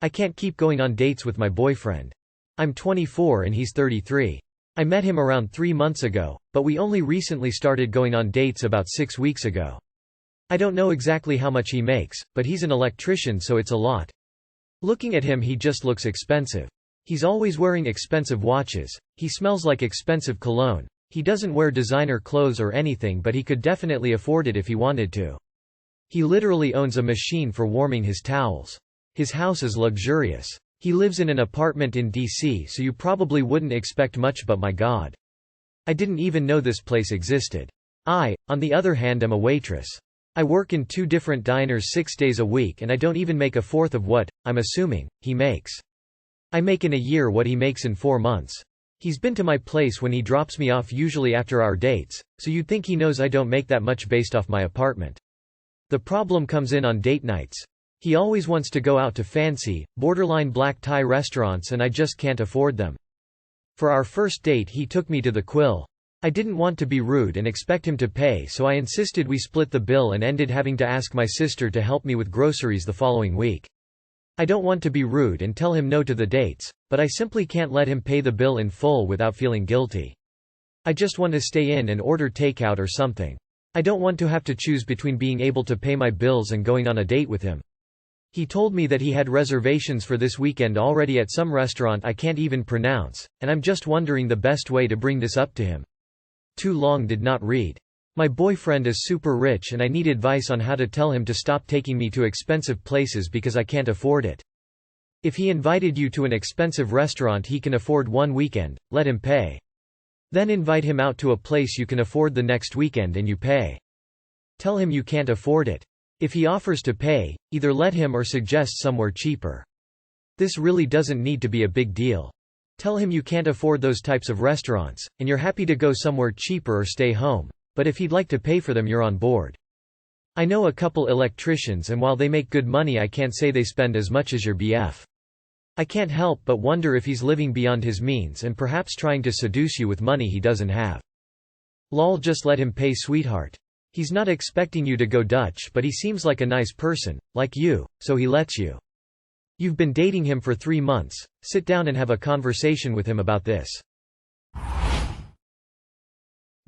I can't keep going on dates with my boyfriend. I'm 24 and he's 33. I met him around 3 months ago, but we only recently started going on dates about 6 weeks ago. I don't know exactly how much he makes, but he's an electrician so it's a lot. Looking at him he just looks expensive. He's always wearing expensive watches. He smells like expensive cologne. He doesn't wear designer clothes or anything but he could definitely afford it if he wanted to. He literally owns a machine for warming his towels. His house is luxurious. He lives in an apartment in DC so you probably wouldn't expect much but my God. I didn't even know this place existed. I, on the other hand am a waitress. I work in 2 different diners 6 days a week and I don't even make a fourth of what, I'm assuming, he makes. I make in a year what he makes in 4 months. He's been to my place when he drops me off usually after our dates, so you'd think he knows I don't make that much based off my apartment. The problem comes in on date nights. He always wants to go out to fancy, borderline black tie restaurants and I just can't afford them. For our first date he took me to the Quill. I didn't want to be rude and expect him to pay so I insisted we split the bill and ended having to ask my sister to help me with groceries the following week. I don't want to be rude and tell him no to the dates, but I simply can't let him pay the bill in full without feeling guilty. I just want to stay in and order takeout or something. I don't want to have to choose between being able to pay my bills and going on a date with him. He told me that he had reservations for this weekend already at some restaurant I can't even pronounce, and I'm just wondering the best way to bring this up to him. Too long did not read. My boyfriend is super rich and I need advice on how to tell him to stop taking me to expensive places because I can't afford it. If he invited you to an expensive restaurant he can afford one weekend, let him pay. Then invite him out to a place you can afford the next weekend and you pay. Tell him you can't afford it. If he offers to pay, either let him or suggest somewhere cheaper. This really doesn't need to be a big deal. Tell him you can't afford those types of restaurants, and you're happy to go somewhere cheaper or stay home, but if he'd like to pay for them you're on board. I know a couple electricians and while they make good money I can't say they spend as much as your BF. I can't help but wonder if he's living beyond his means and perhaps trying to seduce you with money he doesn't have. Lol, just let him pay, sweetheart. He's not expecting you to go Dutch but he seems like a nice person, like you, so he lets you. You've been dating him for 3 months, sit down and have a conversation with him about this.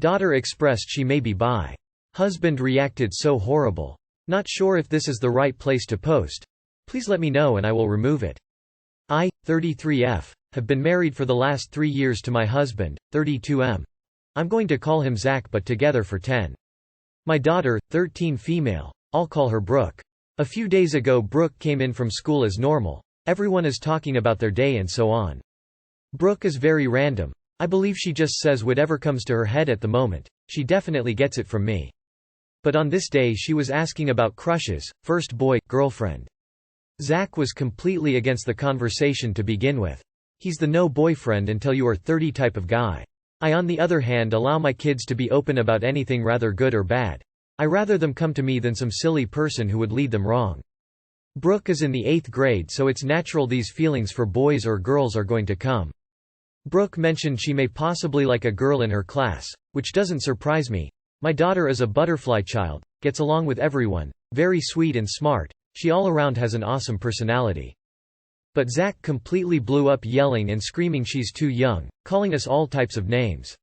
Daughter expressed she may be bi. Husband reacted so horrible. Not sure if this is the right place to post. Please let me know and I will remove it. I, 33F, have been married for the last 3 years to my husband, 32M. I'm going to call him Zach but together for 10. My daughter, 13 female. I'll call her Brooke. A few days ago Brooke came in from school as normal. Everyone is talking about their day and so on. Brooke is very random. I believe she just says whatever comes to her head at the moment. She definitely gets it from me. But on this day she was asking about crushes, first boy, girlfriend. Zach was completely against the conversation to begin with. He's the no boyfriend until you are 30 type of guy. I on the other hand allow my kids to be open about anything rather good or bad. I rather them come to me than some silly person who would lead them wrong. Brooke is in the 8th grade so it's natural these feelings for boys or girls are going to come. Brooke mentioned she may possibly like a girl in her class, which doesn't surprise me. My daughter is a butterfly child, gets along with everyone, very sweet and smart, she all around has an awesome personality. But Zach completely blew up yelling and screaming she's too young, calling us all types of names.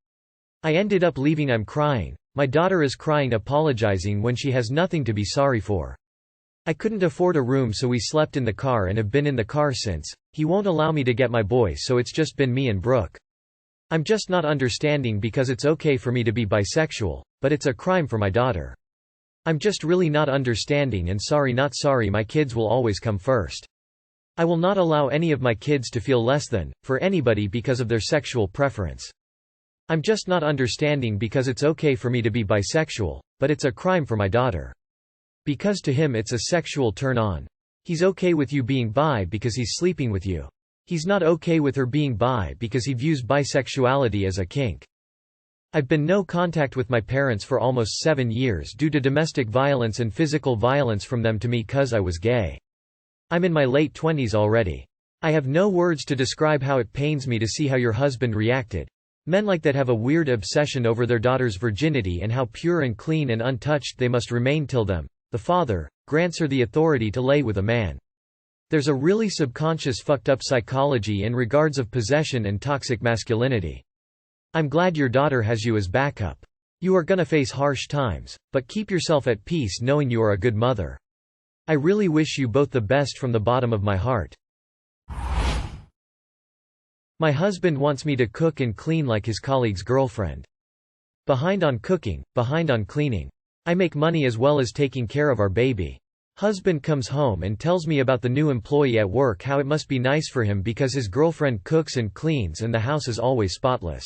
I ended up leaving. I'm crying. My daughter is crying, apologizing when she has nothing to be sorry for. I couldn't afford a room so we slept in the car and have been in the car since. He won't allow me to get my boy so it's just been me and Brooke. I'm just not understanding because it's okay for me to be bisexual, but it's a crime for my daughter. I'm just really not understanding and sorry not sorry, my kids will always come first. I will not allow any of my kids to feel less than, for anybody because of their sexual preference. I'm just not understanding because it's okay for me to be bisexual, but it's a crime for my daughter. Because to him it's a sexual turn-on. He's okay with you being bi because he's sleeping with you. He's not okay with her being bi because he views bisexuality as a kink. I've been no contact with my parents for almost 7 years due to domestic violence and physical violence from them to me cause I was gay. I'm in my late 20s already. I have no words to describe how it pains me to see how your husband reacted. Men like that have a weird obsession over their daughter's virginity and how pure and clean and untouched they must remain till them, the father, grants her the authority to lay with a man. There's a really subconscious fucked up psychology in regards of possession and toxic masculinity. I'm glad your daughter has you as backup. You are gonna face harsh times, but keep yourself at peace knowing you are a good mother. I really wish you both the best from the bottom of my heart. My husband wants me to cook and clean like his colleague's girlfriend. Behind on cooking, behind on cleaning. I make money as well as taking care of our baby. Husband comes home and tells me about the new employee at work, how it must be nice for him because his girlfriend cooks and cleans and the house is always spotless.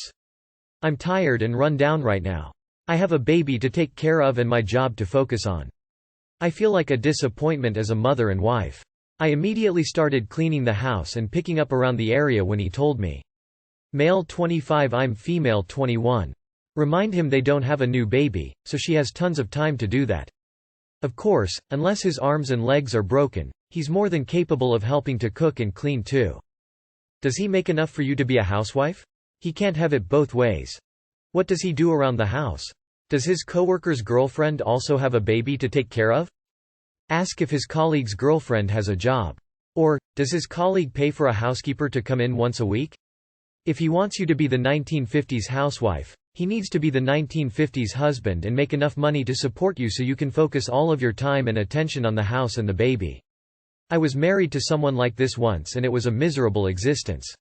I'm tired and run down right now. I have a baby to take care of and my job to focus on. I feel like a disappointment as a mother and wife. I immediately started cleaning the house and picking up around the area when he told me. Male 25, I'm female 21. Remind him they don't have a new baby, so she has tons of time to do that. Of course, unless his arms and legs are broken, he's more than capable of helping to cook and clean too. Does he make enough for you to be a housewife? He can't have it both ways. What does he do around the house? Does his coworker's girlfriend also have a baby to take care of? Ask if his colleague's girlfriend has a job. Or, does his colleague pay for a housekeeper to come in once a week? If he wants you to be the 1950s housewife, he needs to be the 1950s husband and make enough money to support you so you can focus all of your time and attention on the house and the baby. I was married to someone like this once and it was a miserable existence.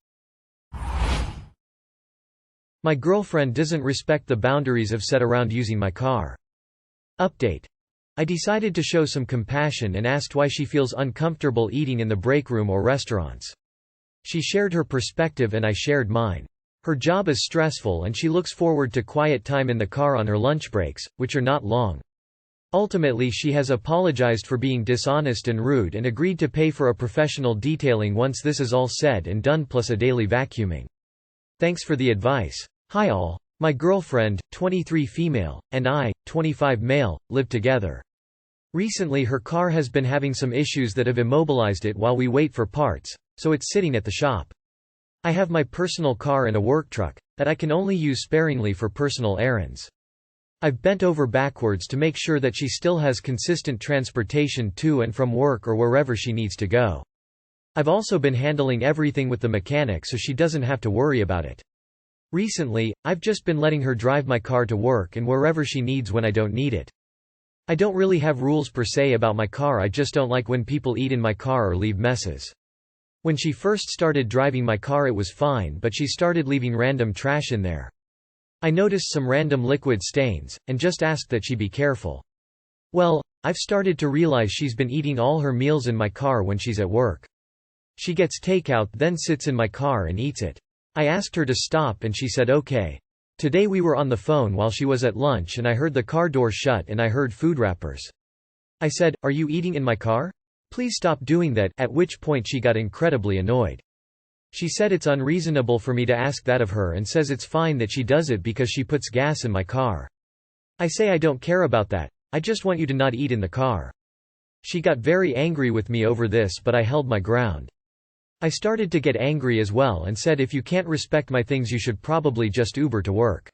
My girlfriend doesn't respect the boundaries I've set around using my car. Update. I decided to show some compassion and asked why she feels uncomfortable eating in the break room or restaurants. She shared her perspective and I shared mine. Her job is stressful and she looks forward to quiet time in the car on her lunch breaks, which are not long. Ultimately, she has apologized for being dishonest and rude and agreed to pay for a professional detailing once this is all said and done, plus a daily vacuuming. Thanks for the advice. Hi all. My girlfriend, 23 female, and I, 25 male, live together. Recently her car has been having some issues that have immobilized it while we wait for parts, so it's sitting at the shop. I have my personal car and a work truck that I can only use sparingly for personal errands. I've bent over backwards to make sure that she still has consistent transportation to and from work or wherever she needs to go. I've also been handling everything with the mechanic so she doesn't have to worry about it. Recently, I've just been letting her drive my car to work and wherever she needs when I don't need it. I don't really have rules per se about my car, I just don't like when people eat in my car or leave messes. When she first started driving my car it was fine, but she started leaving random trash in there. I noticed some random liquid stains, and just asked that she be careful. Well, I've started to realize she's been eating all her meals in my car when she's at work. She gets takeout then sits in my car and eats it. I asked her to stop and she said okay. Today we were on the phone while she was at lunch and I heard the car door shut and I heard food wrappers. I said, "Are you eating in my car? Please stop doing that," at which point she got incredibly annoyed. She said it's unreasonable for me to ask that of her and says it's fine that she does it because she puts gas in my car. I say I don't care about that, I just want you to not eat in the car. She got very angry with me over this but I held my ground. I started to get angry as well and said if you can't respect my things you should probably just Uber to work.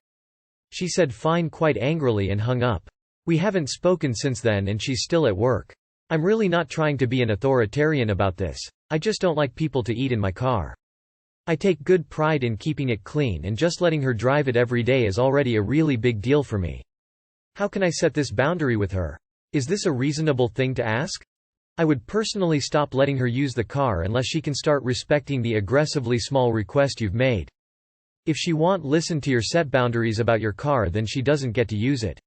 She said fine quite angrily and hung up. We haven't spoken since then and she's still at work. I'm really not trying to be an authoritarian about this. I just don't like people to eat in my car. I take good pride in keeping it clean and just letting her drive it every day is already a really big deal for me. How can I set this boundary with her? Is this a reasonable thing to ask? I would personally stop letting her use the car unless she can start respecting the aggressively small request you've made. If she won't listen to your set boundaries about your car then she doesn't get to use it.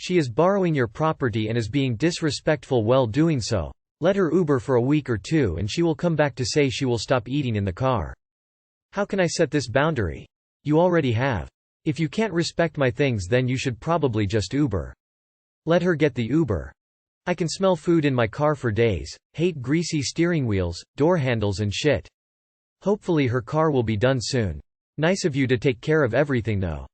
She is borrowing your property and is being disrespectful while doing so. Let her Uber for a week or two and she will come back to say she will stop eating in the car. How can I set this boundary? You already have. If you can't respect my things then you should probably just Uber. Let her get the Uber. I can smell food in my car for days, hate greasy steering wheels, door handles and shit. Hopefully her car will be done soon. Nice of you to take care of everything though.